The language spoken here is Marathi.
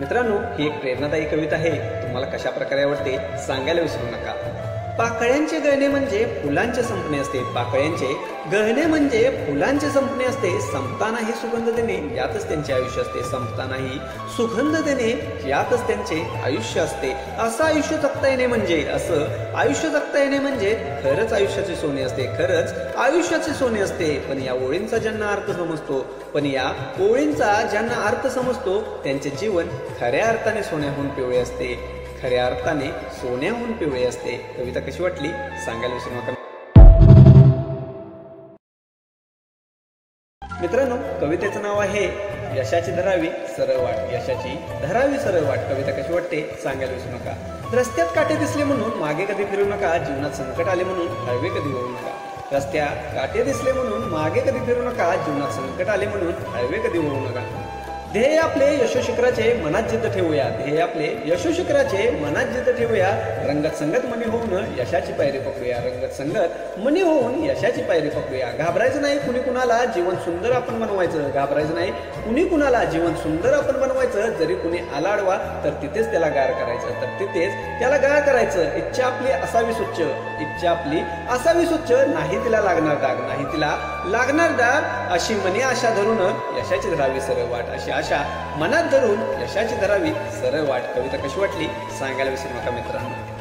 मित्रांनो, ही एक प्रेरणादायी कविता आहे. तुम्हाला कशा प्रकारे आवडते सांगायला विसरू नका. पाकळ्यांचे गळणे म्हणजे फुलांचे संपणे असते. पाकळ्यांचे गळणे म्हणजे फुलांचे संपणे असते. संपतानाही सुगंध देणे यातच त्यांचे आयुष्य असते. संपतानाही सुगंध देणे यातच त्यांचे आयुष्य असते. असं आयुष्य जगता येणे म्हणजे खरंच आयुष्याचे सोने असते. खरंच आयुष्याचे सोने असते. पण या ओळींचा ज्यांना अर्थ समजतो त्यांचे जीवन खऱ्या अर्थाने सोन्याहून पिवळे असते. खऱ्या अर्थाने सोन्याहून पिवळे असते. कविता कशी वाटली सांगायला विसरू नका. मित्रांनो, कवितेचं नाव आहे यशाची धरावी सरळ वाट. यशाची धरावी सरळ वाट. कविता कशी वाटते सांगायला विसरू नका. रस्त्यात काटे दिसले म्हणून मागे कधी फिरू नका. जीवनात संकट आले म्हणून हळवे कधी होऊ नका. रस्त्यात काटे दिसले म्हणून मागे कधी फिरू नका. जीवनात संकट आले म्हणून हळवे कधी होऊ नका. ध्येय आपले यशोशिखराचे मनात जिद्द ठेवूया. ध्येय आपले यशोशिखराचे मनात जिद्द ठेवूया. रंगत संगत मनी होऊन यशाची पायरी पकडूया. रंगत संगत मनी होऊन यशाची पायरी पकडूया. घाबरायचं नाही कुणी कुणाला, जीवन सुंदर आपण बनवायचं. घाबरायचं नाही कुणी कुणाला, जीवन सुंदर आपण बनवायचं. जरी कुणी आला आडवा तर तिथेच त्याला गार करायचं. इच्छा आपली असावी स्वच्छ. नाही तिला लागणार दाग. अशी मनी आशा धरून यशाची धरावी सरळ वाट. अशी आशा मनात धरून यशाची धरावी सरळ वाट. कविता कशी वाटली सांगायला विसरू नका मित्रांनो.